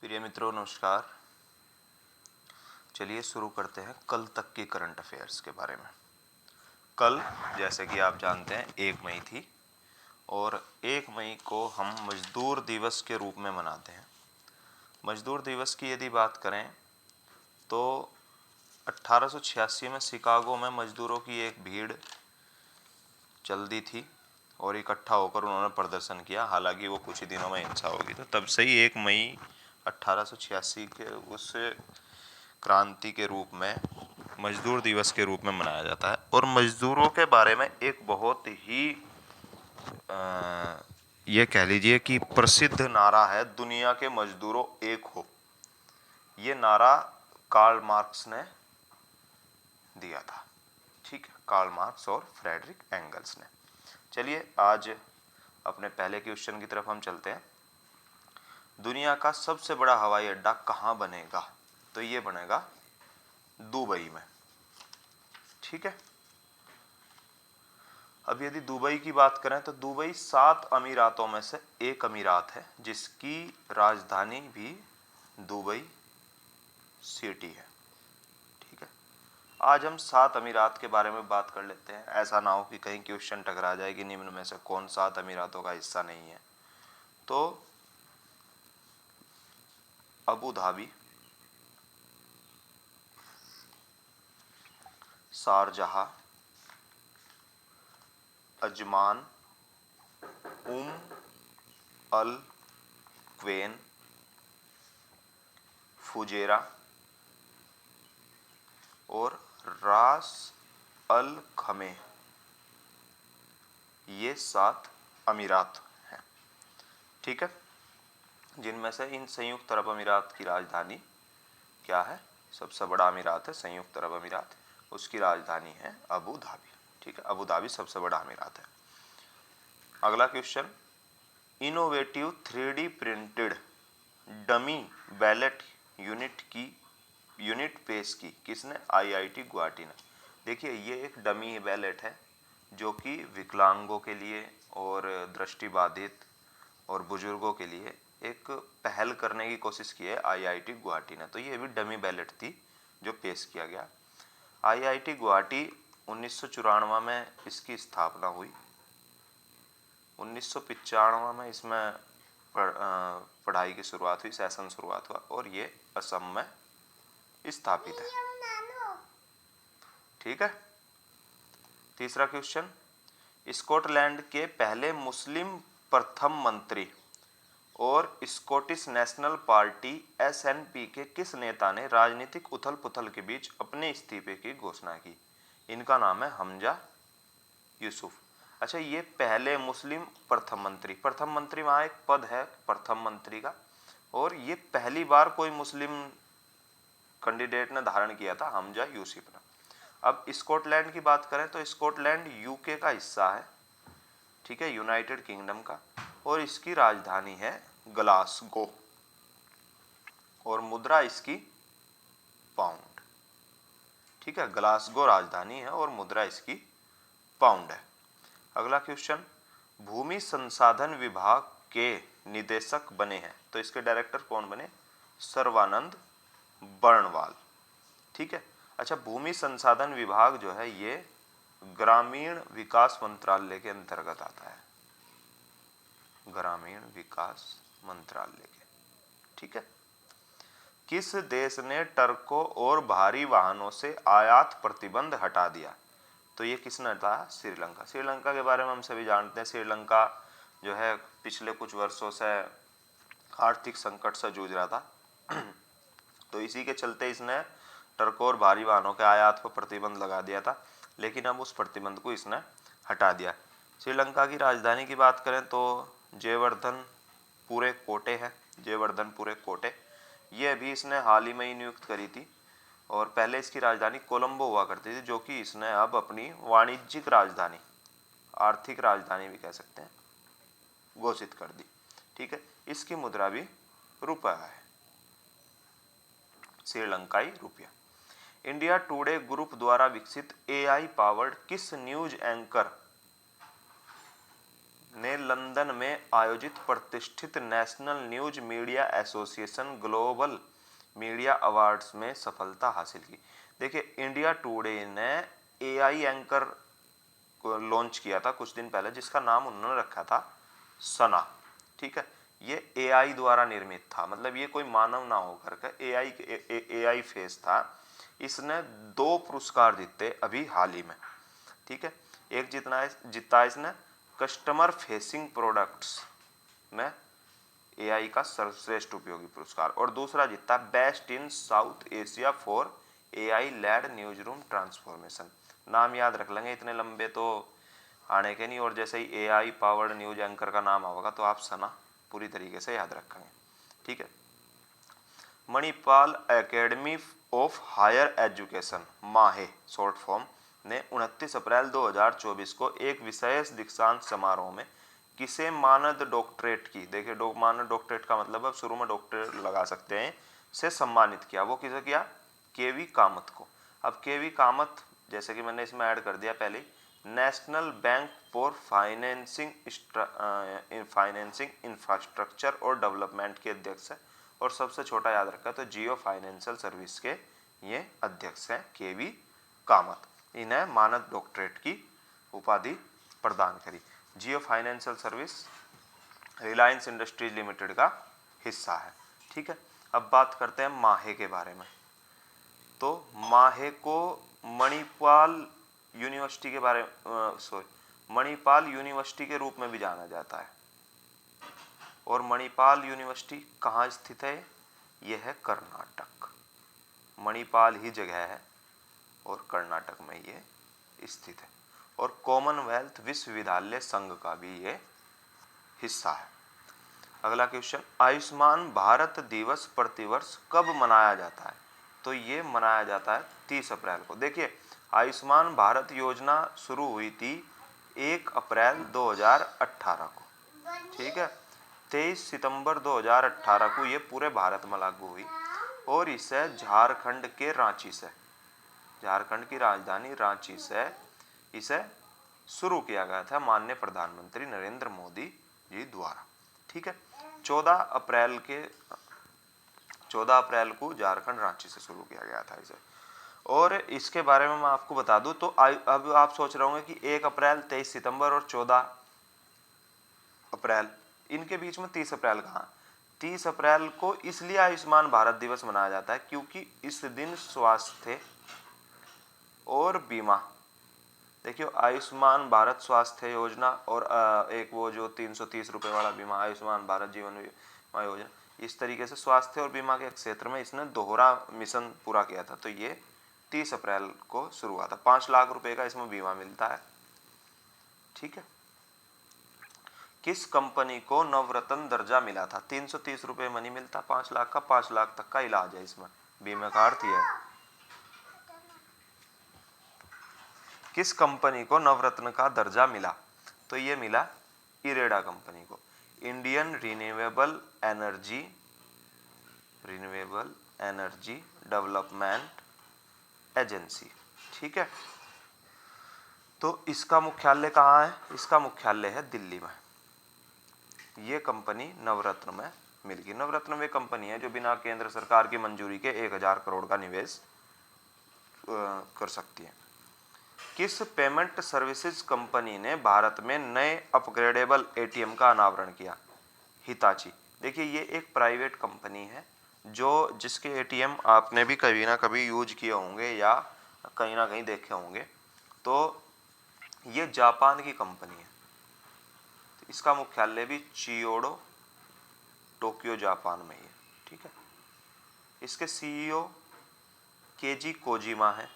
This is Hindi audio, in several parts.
प्रिय मित्रों नमस्कार। चलिए शुरू करते हैं कल तक की करंट अफेयर्स के बारे में। कल जैसे कि आप जानते हैं 1 मई थी और 1 मई को हम मजदूर दिवस के रूप में मनाते हैं। मजदूर दिवस की यदि बात करें तो 1886 में शिकागो में मजदूरों की एक भीड़ चल दी थी और इकट्ठा होकर उन्होंने प्रदर्शन किया। हालांकि वो कुछ ही दिनों में हिंसा होगी, तो तब से ही 1 मई 1886 के उस क्रांति के रूप में मजदूर दिवस के रूप में मनाया जाता है। और मजदूरों के बारे में एक बहुत ही ये कह लीजिए कि प्रसिद्ध नारा है, दुनिया के मजदूरों एक हो। ये नारा कार्ल मार्क्स ने दिया था। ठीक है, कार्ल मार्क्स और फ्रेडरिक एंगल्स ने। चलिए आज अपने पहले क्वेश्चन की तरफ हम चलते हैं। दुनिया का सबसे बड़ा हवाई अड्डा कहाँ बनेगा? तो ये बनेगा दुबई में। ठीक है, अब यदि दुबई की बात करें तो दुबई 7 अमीरातों में से एक अमीरात है जिसकी राजधानी भी दुबई सिटी है। ठीक है, आज हम 7 अमीरात के बारे में बात कर लेते हैं। ऐसा ना हो कि कहीं क्वेश्चन टकरा जाए कि निम्न में से कौन 7 अमीरातों का हिस्सा नहीं है। तो अबू धाबी, शारजाह, अजमान, अल क्वेन, फुजेरा और रास अल खमे, ये 7 अमीरात हैं। ठीक है, जिनमें से इन संयुक्त अरब अमीरात की राजधानी क्या है? सबसे बड़ा अमीरात है संयुक्त अरब अमीरात, उसकी राजधानी है अबू धाबी। ठीक है, अबू धाबी सबसे बड़ा अमीरात है। अगला question, innovative 3D printed dummy ballot unit पेश की किसने? IIT गुवाहाटी ने। देखिए ये एक डमी बैलेट है जो कि विकलांगों के लिए और दृष्टिबाधित और बुजुर्गों के लिए एक पहल करने की कोशिश की है IIT गुवाहाटी ने। तो ये भी डमी बैलेट थी जो पेश किया गया। IIT गुवाहाटी 1994 में इसकी स्थापना हुई। 1995 में इसमें पढ़ाई की शुरुआत हुई, सेशन शुरुआत हुआ और ये असम में स्थापित है। ठीक है, तीसरा क्वेश्चन, स्कॉटलैंड के पहले मुस्लिम प्रथम मंत्री और स्कॉटिश नेशनल पार्टी SNP के किस नेता ने राजनीतिक उथल पुथल के बीच अपने इस्तीफे की घोषणा की? इनका नाम है हमजा यूसुफ। अच्छा, ये पहले मुस्लिम प्रथम मंत्री वहाँ एक पद है प्रथम मंत्री का, और ये पहली बार कोई मुस्लिम कैंडिडेट ने धारण किया था, हमजा यूसुफ ने। अब स्कॉटलैंड की बात करें तो स्कॉटलैंड यूके का हिस्सा है। ठीक है, यूनाइटेड किंगडम का, और इसकी राजधानी है ग्लासगो और मुद्रा इसकी पाउंड। ठीक है, ग्लासगो राजधानी है और मुद्रा इसकी पाउंड है। अगला क्वेश्चन, भूमि संसाधन विभाग के निदेशक बने हैं तो इसके डायरेक्टर कौन बने? सर्वानंद बर्णवाल। ठीक है, अच्छा भूमि संसाधन विभाग जो है ये ग्रामीण विकास मंत्रालय के अंतर्गत आता है, ग्रामीण विकास मंत्रालय के। ठीक है, किस देश ने ट्रकों और भारी वाहनों से आयात प्रतिबंध हटा दिया? तो ये किसने हटाया? श्रीलंका। श्रीलंका के बारे में हम सभी जानते हैं, श्रीलंका जो है पिछले कुछ वर्षों से आर्थिक संकट से जूझ रहा था तो इसी के चलते इसने ट्रकों और भारी वाहनों के आयात पर प्रतिबंध लगा दिया था, लेकिन अब उस प्रतिबंध को इसने हटा दिया। श्रीलंका की राजधानी की बात करें तो जयवर्धनपुरे कोटे है, जयवर्धनपुरे कोटे। ये अभी इसने हाल ही में ही नियुक्त करी थी और पहले इसकी राजधानी कोलंबो हुआ करती थी, जो कि इसने अब अपनी वाणिज्यिक राजधानी, आर्थिक राजधानी भी कह सकते हैं, घोषित कर दी। ठीक है, इसकी मुद्रा भी रुपया है, श्रीलंकाई रुपया। इंडिया टुडे ग्रुप द्वारा विकसित AI पावर्ड किस न्यूज एंकर ने लंदन में आयोजित प्रतिष्ठित national news media association global media awards में सफलता हासिल की। देखिए, इंडिया टुडे ने एआई एंकर को लॉन्च किया था कुछ दिन पहले, जिसका नाम उन्होंने रखा था सना। ठीक है, ये एआई द्वारा निर्मित था, मतलब ये कोई मानव ना होकर के एआई फेस था। इसने 2 पुरस्कार जीते अभी हाल ही में। ठीक है, एक जीता इसने कस्टमर फेसिंग प्रोडक्ट्स में एआई का सर्वश्रेष्ठ उपयोगी पुरस्कार, और दूसरा जीता best in South Asia for AI led newsroom transformation. नाम याद रख लेंगे, इतने लंबे तो आने के नहीं, और जैसे ही एआई पावर्ड न्यूज एंकर का नाम होगा तो आप सना पूरी तरीके से याद रखेंगे। ठीक है, Manipal academy of higher education Mahe short form ने 29 अप्रैल 2024 को एक विशेष दीक्षांत समारोह में किसे मानद डॉक्टरेट की, देखिए मानद डॉक्टरेट का मतलब अब शुरू में डॉक्टरेट लगा सकते हैं, से सम्मानित किया। वो किसे किया? केवी कामत को। अब केवी कामत, जैसे कि मैंने इसमें ऐड कर दिया पहले, national bank for financing infrastructure और डेवलपमेंट के अध्यक्ष है, और सबसे छोटा याद रखा तो जियो फाइनेंशियल सर्विस के ये अध्यक्ष हैं केवी कामत। इन्हें मानद डॉक्टरेट की उपाधि प्रदान करी। Jio financial service Reliance industries limited का हिस्सा है। ठीक है, अब बात करते हैं माहे के बारे में। तो माहे को मणिपाल यूनिवर्सिटी के बारे मणिपाल यूनिवर्सिटी के रूप में भी जाना जाता है। और मणिपाल यूनिवर्सिटी कहाँ स्थित है? यह है कर्नाटक। मणिपाल ही जगह है और कर्नाटक में ये स्थित है, और कॉमनवेल्थ विश्वविद्यालय संघ का भी ये हिस्सा है। अगला क्वेश्चन, आयुष्मान भारत दिवस प्रतिवर्ष कब मनाया जाता है? तो ये मनाया जाता है 30 अप्रैल को। देखिए, आयुष्मान भारत योजना शुरू हुई थी 1 अप्रैल 2018 को। ठीक है, 23 सितंबर 2018 को ये पूरे भारत में लागू हुई, और इसे झारखंड के रांची से, झारखंड की राजधानी रांची से इसे शुरू किया गया था माननीय प्रधानमंत्री नरेंद्र मोदी जी द्वारा। ठीक है, 14 अप्रैल को झारखंड रांची से शुरू किया गया था इसे। और इसके बारे में मैं आपको बता दूं तो अब आप सोच रहे होंगे कि 1 अप्रैल, 23 सितंबर और 14 अप्रैल, इनके बीच में 30 अप्रैल कहाँ? 30 अप्रैल को इसलिए आयुष्मान भारत दिवस मनाया जाता है क्योंकि इस दिन स्वास्थ्य और बीमा, देखियो आयुष्मान भारत स्वास्थ्य योजना और एक वो जो 330 रुपए वाला बीमा आयुष्मान भारत जीवन बीमा योजना, इस तरीके से स्वास्थ्य और बीमा के क्षेत्र में इसने दोहरा मिशन पूरा किया था। तो ये 30 अप्रैल को शुरू हुआ था। 5 लाख रुपए का इसमें बीमा मिलता है। ठीक है, किस कंपनी को नवरत्न दर्जा मिला था? 330 रुपए मनी मिलता, 5 लाख का, 5 लाख तक का इलाज है इसमें, बीमा का अर्थ यह है। किस कंपनी को नवरत्न का दर्जा मिला? तो ये मिला इरेडा कंपनी को, Indian renewable energy development agency. ठीक है, तो इसका मुख्यालय कहाँ है? इसका मुख्यालय है दिल्ली में। ये कंपनी नवरत्न में मिल गई। नवरत्न वे कंपनी है जो बिना केंद्र सरकार की मंजूरी के 1000 करोड़ का निवेश कर सकती है। किस पेमेंट सर्विसेज कंपनी ने भारत में नए अपग्रेडेबल एटीएम का अनावरण किया? हिताची। देखिए, ये एक प्राइवेट कंपनी है जो जिसके एटीएम आपने भी कभी ना कभी यूज किए होंगे या कहीं ना कहीं देखे होंगे। तो ये जापान की कंपनी है। तो इसका मुख्यालय भी चियोडो, टोक्यो, जापान में ही है। ठीक है, इसके सीईओ केजी कोजिमा है,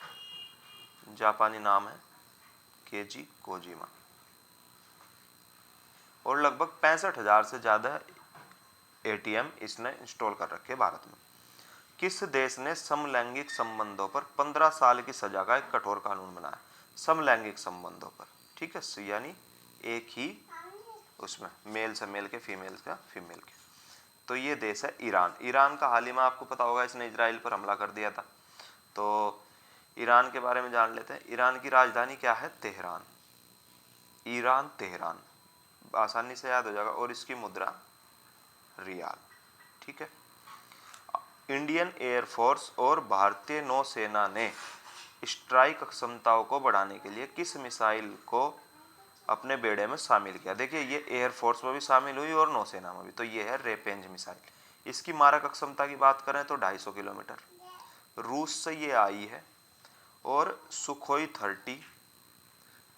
जापानी नाम है केजी कोजिमा, और लगभग 65,000 से ज्यादा एटीएम इसने इंस्टॉल कर रखे भारत में। किस देश ने समलैंगिक संबंधों पर 15 साल की सजा का एक कठोर कानून बनाया? समलैंगिक संबंधों पर, ठीक है, यानी एक ही उसमें मेल से मेल के, फीमेल का फीमेल के। तो ये देश है ईरान। ईरान का हाल ही में आपको पता होगा इसने इजराइल पर हमला कर दिया था। तो ईरान के बारे में जान लेते हैं। ईरान की राजधानी क्या है? तेहरान। ईरान तेहरान आसानी से याद हो जाएगा। और इसकी मुद्रा रियाल। ठीक है। इंडियन एयरफोर्स और भारतीय नौसेना ने स्ट्राइक क्षमताओं को बढ़ाने के लिए किस मिसाइल को अपने बेड़े में शामिल किया? देखिए ये एयरफोर्स में भी शामिल हुई और नौसेना में भी। तो ये है रेपेंज मिसाइल। इसकी मारक क्षमता की बात करें तो 250 किलोमीटर। रूस से ये आई है। और सुखोई 30,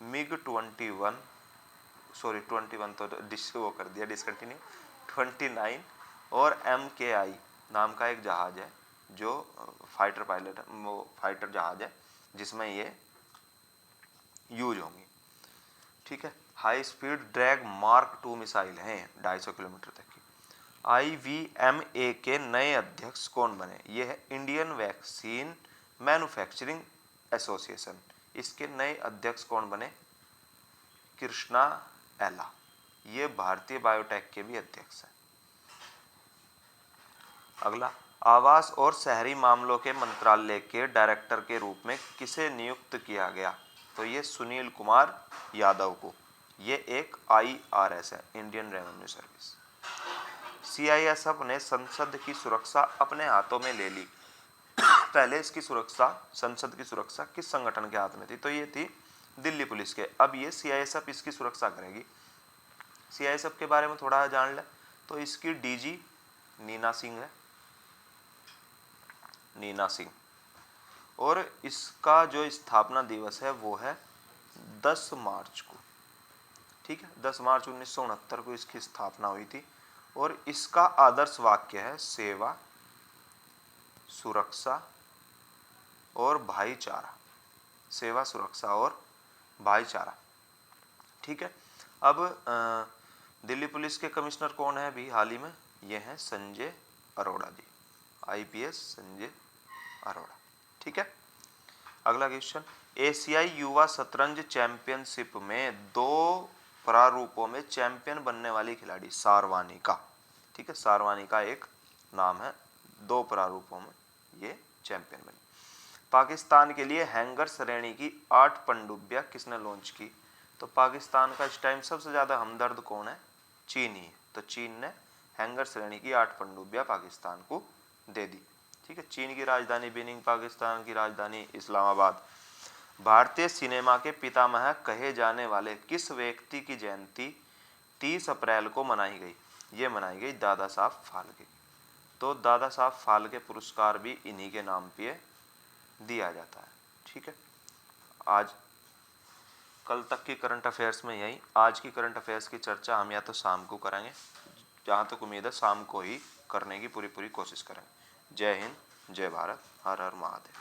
मिग 21, सॉरी 21 तो वो कर दिया डिसकंटिन्यू, 29 और MKI नाम का एक जहाज है जो फाइटर पायलट, वो फाइटर जहाज है जिसमें ये यूज होंगी। ठीक है। High speed drag mark 2 missile हैं 250 किलोमीटर तक की। IVMA के नए अध्यक्ष कौन बने? ये है इंडियन वैक्सीन मैन्युफैक्चरिंग एसोसिएशन। इसके नए अध्यक्ष कौन बने? कृष्णा एला। ये भारतीय बायोटेक के भी अध्यक्ष हैं। अगला, आवास और शहरी मामलों के मंत्रालय के डायरेक्टर के रूप में किसे नियुक्त किया गया? तो ये सुनील कुमार यादव को। ये एक IRS है, इंडियन रेवेन्यू सर्विस। CISF ने संसद की सुरक्षा अपने हाथों में ले ली। पहले इसकी सुरक्षा, संसद की सुरक्षा किस संगठन के हाथ में थी? तो ये थी दिल्ली पुलिस के। अब ये CISF इसकी सुरक्षा करेगी। CISF के बारे में थोड़ा जान ले तो इसकी DG नीना सिंह है, नीना सिंह। और इसका जो स्थापना दिवस है वो है 10 मार्च को। ठीक है, 10 मार्च 1969 को इसकी स्थापना हुई थी। और इसका आदर्श वाक्य है सेवा, सुरक्षा और भाईचारा। सेवा, सुरक्षा और भाईचारा। ठीक है। अब दिल्ली पुलिस के कमिश्नर कौन है अभी हाल ही में? ये हैं संजय अरोड़ा जी, IPS संजय अरोड़ा। ठीक है। अगला क्वेश्चन, एशियाई युवा शतरंज चैंपियनशिप में 2 प्रारूपों में चैंपियन बनने वाली खिलाड़ी सारवानिका। ठीक है, सारवानिका एक नाम है। 2 प्रारूपों में ये चैंपियन बनी। पाकिस्तान के लिए हैंगर श्रेणी की 8 पनडुब्बियां किसने लॉन्च की? तो पाकिस्तान का इस टाइम सबसे ज्यादा हमदर्द कौन है? चीन ही है। तो चीन ने हैंगर श्रेणी की 8 पनडुब्बियां पाकिस्तान को दे दी। ठीक है। चीन की राजधानी बीनिंग, पाकिस्तान की राजधानी इस्लामाबाद। भारतीय सिनेमा के पितामह कहे जाने वाले किस व्यक्ति की जयंती 30 अप्रैल को मनाई गई? ये मनाई गई दादा साहब फाल्के। तो दादा साहब फाल्के पुरस्कार भी इन्हीं के नाम पे दिया जाता है। ठीक है। आज कल तक की करंट अफेयर्स में यही। आज की करंट अफेयर्स की चर्चा हम या तो शाम को करेंगे, जहाँ तक उम्मीद है शाम को ही करने की पूरी कोशिश करेंगे। जय हिंद, जय भारत, हर हर महादेव।